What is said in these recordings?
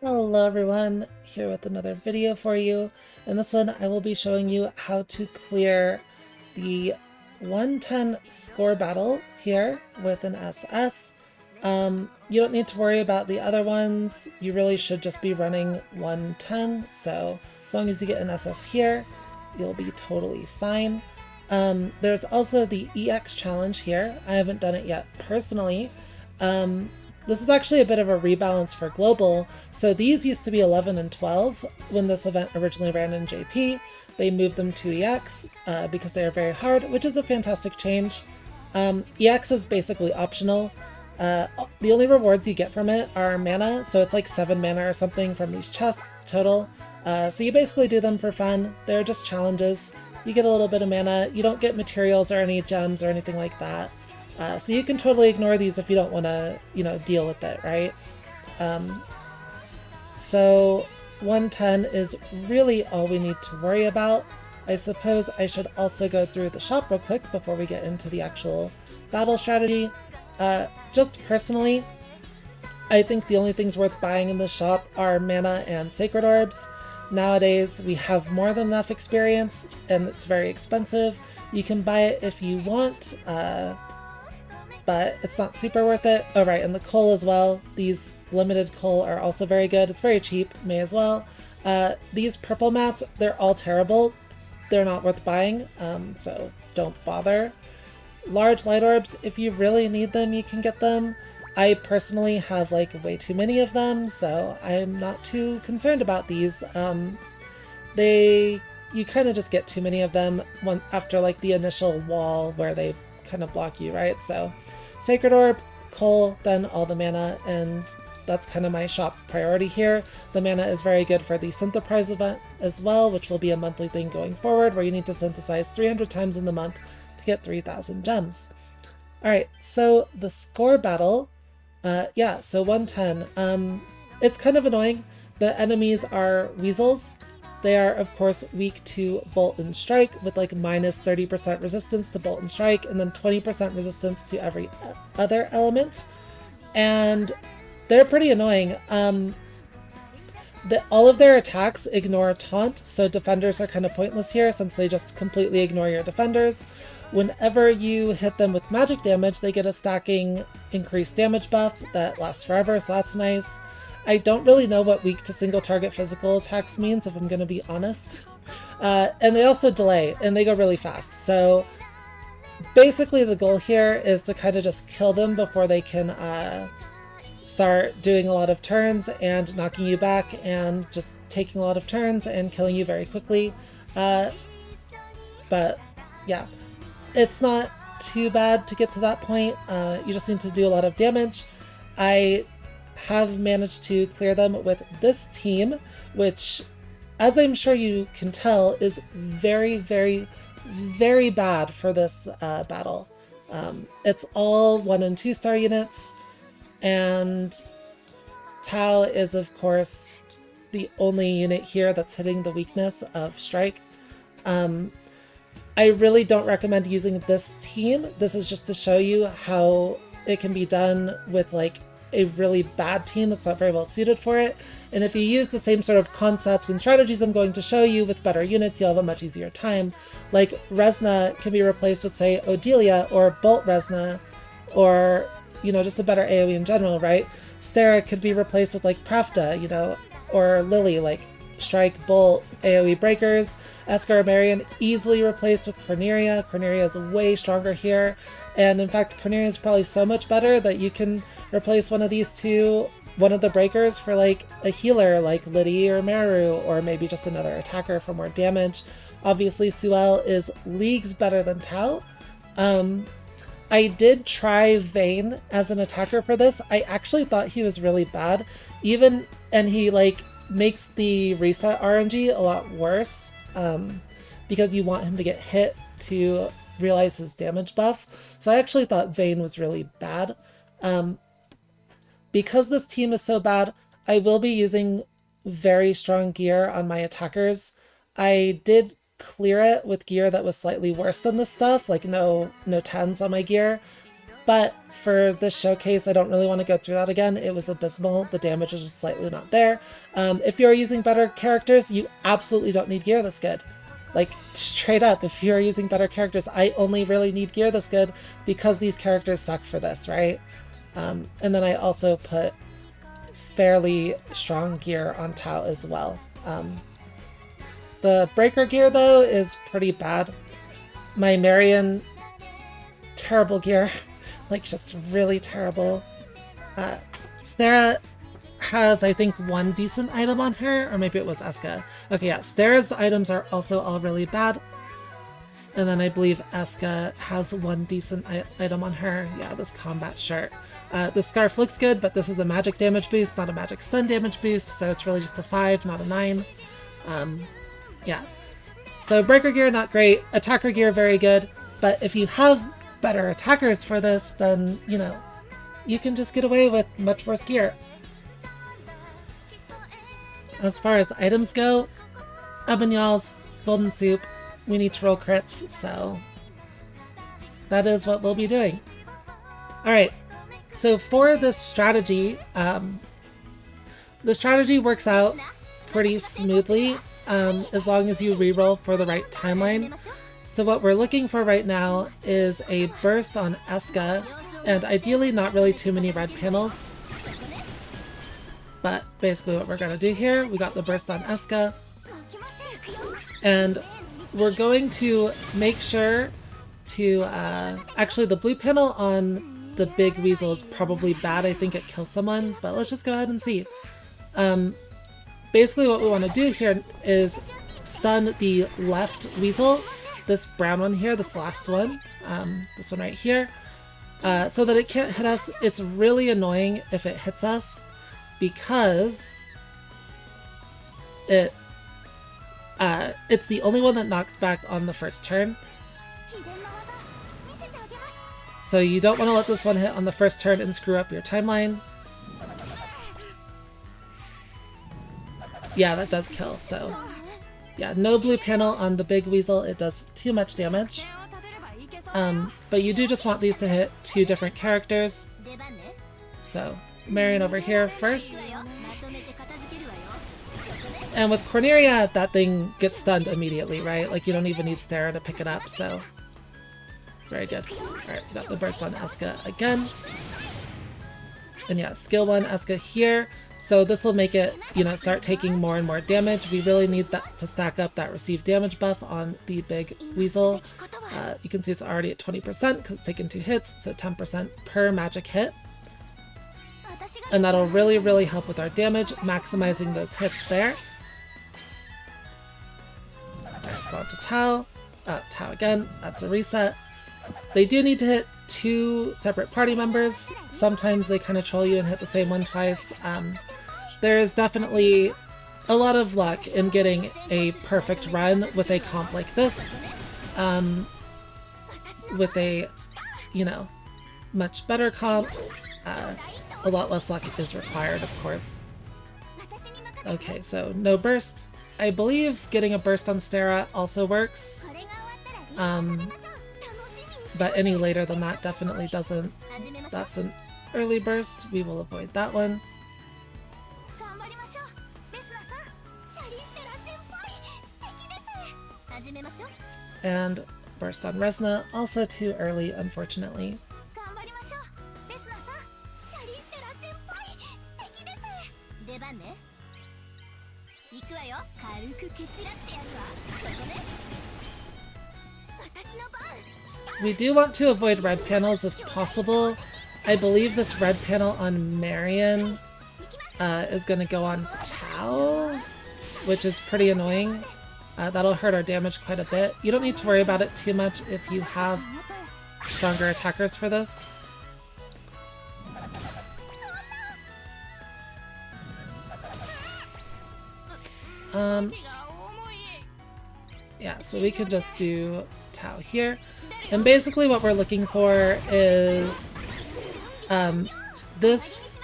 Hello everyone, here with another video for you. In this one I will be showing you how to clear the 110 score battle here with an SS. You don't need to worry about the other ones, you really should just be running 110, so as long as you get an SS here, you'll be totally fine. There's also the EX challenge here. I haven't done it yet personally. This is actually a bit of a rebalance for global. So these used to be 11 and 12 when this event originally ran in JP. They moved them to EX because they are very hard, which is a fantastic change. EX is basically optional. The only rewards you get from it are mana, so it's like 7 mana or something from these chests total. So you basically do them for fun. They're just challenges. You get a little bit of mana. You don't get materials or any gems or anything like that. So you can totally ignore these if you don't want to, deal with it, right? So 110 is really all we need to worry about. I suppose I should also go through the shop real quick before we get into the actual battle strategy. Just personally, I think the only things worth buying in the shop are mana and sacred orbs. Nowadays, we have more than enough experience, and it's very expensive. You can buy it if you want, but it's not super worth it. Oh right, and the coal as well. These limited coal are also very good. It's very cheap, may as well. These purple mats, they're all terrible. They're not worth buying, so don't bother. Large light orbs, if you really need them, you can get them. I personally have like way too many of them, so I'm not too concerned about these. You kind of just get too many of them after like the initial wall where they kind of block you, right? So sacred orb, coal, then all the mana, and that's kind of my shop priority here. The mana is very good for the Synthesize event as well, which will be a monthly thing going forward, where you need to synthesize 300 times in the month to get 3,000 gems. Alright, so the score battle, so 110. It's kind of annoying. The enemies are weasels. They are, of course, weak to Bolt and Strike with like minus 30% resistance to Bolt and Strike and then 20% resistance to every other element. And they're pretty annoying. All of their attacks ignore taunt, so defenders are kind of pointless here since they just completely ignore your defenders. Whenever you hit them with magic damage, they get a stacking increased damage buff that lasts forever, so that's nice. I don't really know what weak to single target physical attacks means, if I'm going to be honest. And they also delay, and they go really fast. So basically the goal here is to kind of just kill them before they can start doing a lot of turns and knocking you back and just taking a lot of turns and killing you very quickly. But yeah, it's not too bad to get to that point. You just need to do a lot of damage. I have managed to clear them with this team, which, as I'm sure you can tell, is very, very, very bad for this battle. It's all 1 and 2 star units, and Tau is, of course, the only unit here that's hitting the weakness of Strike. I really don't recommend using this team. This is just to show you how it can be done with like a really bad team that's not very well suited for it. And if you use the same sort of concepts and strategies I'm going to show you with better units, you'll have a much easier time. Like Resna can be replaced with, say, Odelia or Bolt Resna, or, just a better AoE in general, right? Stera could be replaced with like Pravda, or Lily, like Strike, Bolt, AoE breakers. Esker Marion easily replaced with Corneria. Corneria is way stronger here. And in fact, Corneria is probably so much better that you can replace one of these two, one of the breakers, for like a healer like Lydie or Maru, or maybe just another attacker for more damage. Obviously, Suelle is leagues better than Tau. I did try Vayne as an attacker for this. I actually thought he was really bad. And he like makes the reset RNG a lot worse, because you want him to get hit to realize his damage buff. So I actually thought Vayne was really bad. Because this team is so bad, I will be using very strong gear on my attackers. I did clear it with gear that was slightly worse than this stuff, like no 10s on my gear. But for this showcase, I don't really want to go through that again. It was abysmal. The damage was just slightly not there. If you're using better characters, you absolutely don't need gear this good. Like, straight up, if you're using better characters, I only really need gear this good because these characters suck for this, right? And then I also put fairly strong gear on Tao as well. The breaker gear, though, is pretty bad. My Marion, terrible gear. Like, just really terrible. Snera has, I think, one decent item on her, or maybe it was Eska. Okay, yeah, Snera's items are also all really bad. And then I believe Eska has one decent item on her. Yeah, this combat shirt. The scarf looks good, but this is a magic damage boost, not a magic stun damage boost, so it's really just a 5, not a 9. Yeah. So breaker gear, not great. Attacker gear, very good. But if you have better attackers for this, then, you know, you can just get away with much worse gear. As far as items go, Ebonyals, Golden Soup, we need to roll crits, so that is what we'll be doing. Alright, so for this strategy, the strategy works out pretty smoothly as long as you reroll for the right timeline. So what we're looking for right now is a burst on Eska, and ideally not really too many red panels. But basically what we're going to do here, we got the burst on Eska, and we're going to make sure to, actually the blue panel on the big weasel is probably bad. I think it kills someone, but let's just go ahead and see. Basically what we want to do here is stun the left weasel, this brown one here, this last one, this one right here, so that it can't hit us. It's really annoying if it hits us because it's the only one that knocks back on the first turn. So you don't want to let this one hit on the first turn and screw up your timeline. Yeah, that does kill, so yeah, no blue panel on the big weasel. It does too much damage. But you do just want these to hit 2 different characters. So Marion over here first. And with Corneria, that thing gets stunned immediately, right? Like, you don't even need Stera to pick it up, so very good. Alright, we got the burst on Eska again. And yeah, skill 1 Eska here. So this will make it, you know, start taking more and more damage. We really need that to stack up that received damage buff on the big weasel. You can see it's already at 20% because it's taken 2 hits, so 10% per magic hit. And that'll really, really help with our damage, maximizing those hits there. Alright, so on to Tao. Tao again, that's a reset. They do need to hit 2 separate party members. Sometimes they kind of troll you and hit the same one twice. There is definitely a lot of luck in getting a perfect run with a comp like this. With a, you know, much better comp, a lot less luck is required, of course. Okay, so no burst. I believe getting a burst on Stera also works. But any later than that definitely doesn't. That's an early burst. We will avoid that one. And burst on Resna, also too early, unfortunately. We do want to avoid red panels if possible. I believe this red panel on Marion is going to go on Tao, which is pretty annoying. That'll hurt our damage quite a bit. You don't need to worry about it too much if you have stronger attackers for this. Yeah, so we can just do Tao here. And basically what we're looking for is this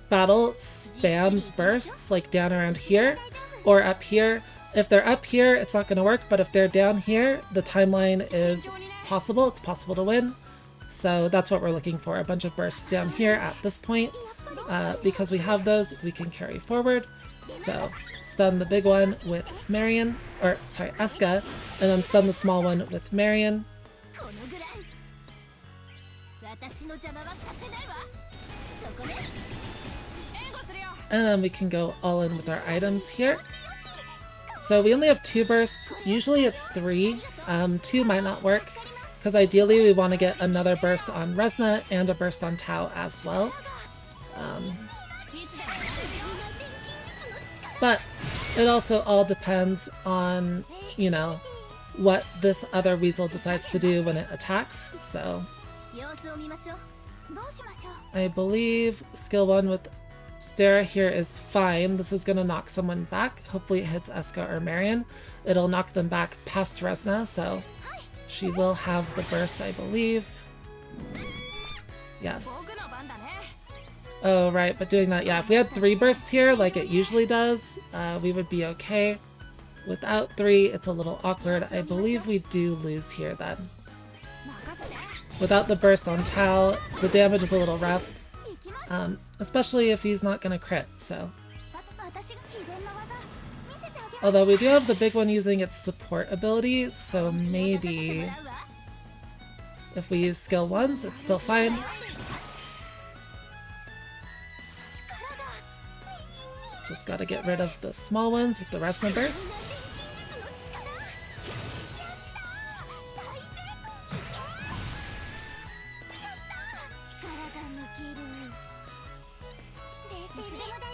battle spams bursts like down around here or up here. If they're up here, it's not going to work, but if they're down here, the timeline is possible. It's possible to win. So that's what we're looking for, a bunch of bursts down here at this point. Because we have those, we can carry forward. So stun the big one with Marion, or sorry, Eska, and then stun the small one with Marion. And then we can go all in with our items here. So we only have 2 bursts. Usually it's 3. 2 might not work, because ideally we want to get another burst on Resna and a burst on Tao as well. But it also all depends on, you know, what this other weasel decides to do when it attacks. So I believe skill 1 with Stara here is fine. This is going to knock someone back. Hopefully it hits Eska or Marion. It'll knock them back past Resna, so she will have the burst, I believe. Yes. Oh, right, but doing that, yeah, if we had 3 bursts here, like it usually does, we would be okay. Without 3, it's a little awkward. I believe we do lose here then. Without the burst on Tao, the damage is a little rough. Especially if he's not gonna crit, so. Although we do have the big one using its support ability, so maybe if we use skill 1s, it's still fine. Just gotta get rid of the small ones with the Resna burst.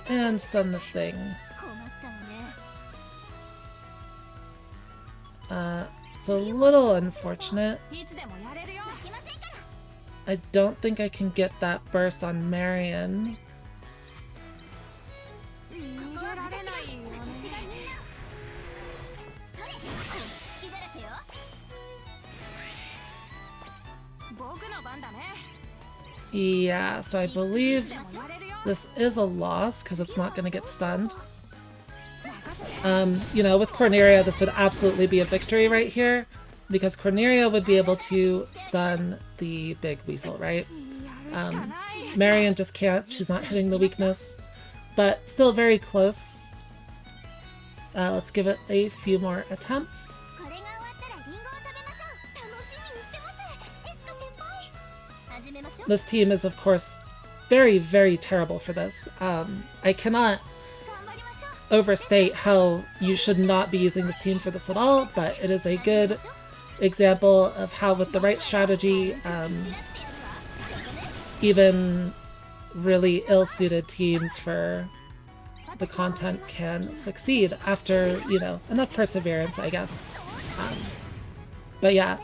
And stun this thing. It's a little unfortunate. I don't think I can get that burst on Marion. Yeah, so I believe this is a loss because it's not going to get stunned. You know, with Corneria, this would absolutely be a victory right here because Corneria would be able to stun the big weasel, right? Marion just can't. She's not hitting the weakness, but still very close. Let's give it a few more attempts. This team is, of course, very, very terrible for this. I cannot overstate how you should not be using this team for this at all, but it is a good example of how, with the right strategy, even really ill-suited teams for the content can succeed after, you know, enough perseverance, I guess. But yeah.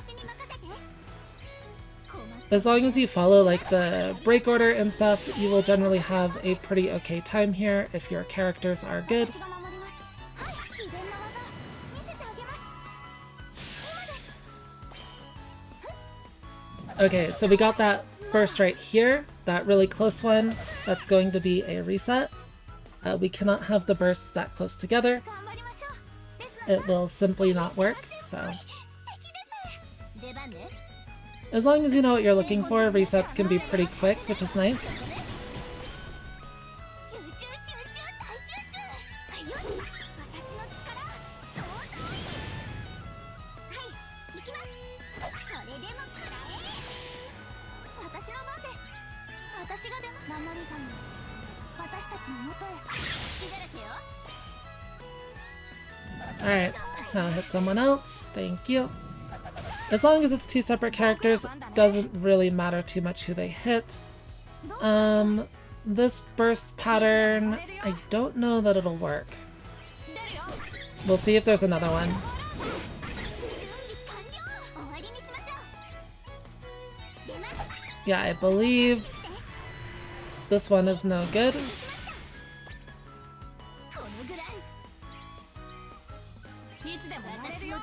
As long as you follow like the break order and stuff, you will generally have a pretty okay time here if your characters are good. Okay, so we got that burst right here, that really close one. That's going to be a reset. We cannot have the bursts that close together. It will simply not work, so. As long as you know what you're looking for, resets can be pretty quick, which is nice. Alright, now hit someone else. Thank you. As long as it's 2 separate characters, doesn't really matter too much who they hit. This burst pattern, I don't know that it'll work. We'll see if there's another one. Yeah, I believe this one is no good.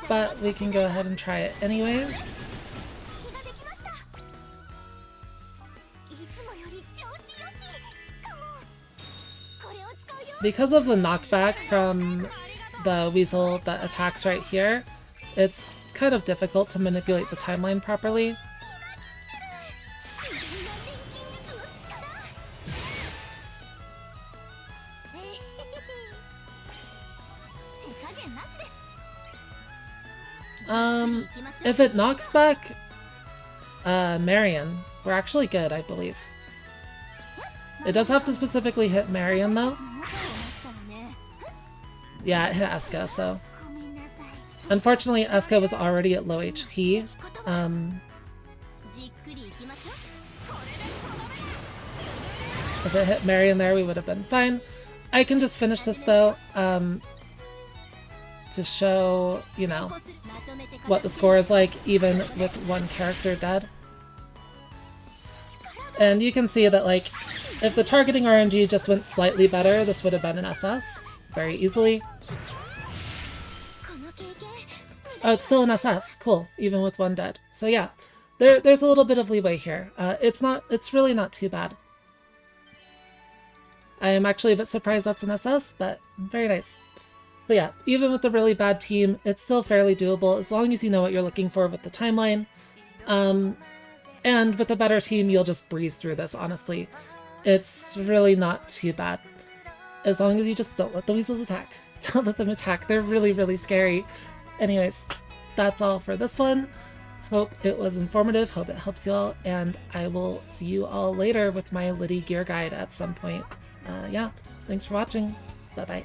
But we can go ahead and try it anyways. Because of the knockback from the weasel that attacks right here, it's kind of difficult to manipulate the timeline properly. If it knocks back Marion, we're actually good, I believe. It does have to specifically hit Marion, though. Yeah, it hit Eska, so... Unfortunately, Eska was already at low HP. If it hit Marion there, we would have been fine. I can just finish this, though, to show, you know, what the score is like, even with one character dead. And you can see that, like, if the targeting RNG just went slightly better, this would have been an SS very easily. Oh, it's still an SS. Cool, even with one dead. So yeah, there's a little bit of leeway here. It's really not too bad. I am actually a bit surprised that's an SS, but very nice. So yeah, even with a really bad team, it's still fairly doable as long as you know what you're looking for with the timeline. And with a better team, you'll just breeze through this, honestly. It's really not too bad. As long as you just don't let the weasels attack. Don't let them attack. They're really, really scary. Anyways, that's all for this one. Hope it was informative. Hope it helps you all. And I will see you all later with my Lydie gear guide at some point. Yeah, thanks for watching. Bye-bye.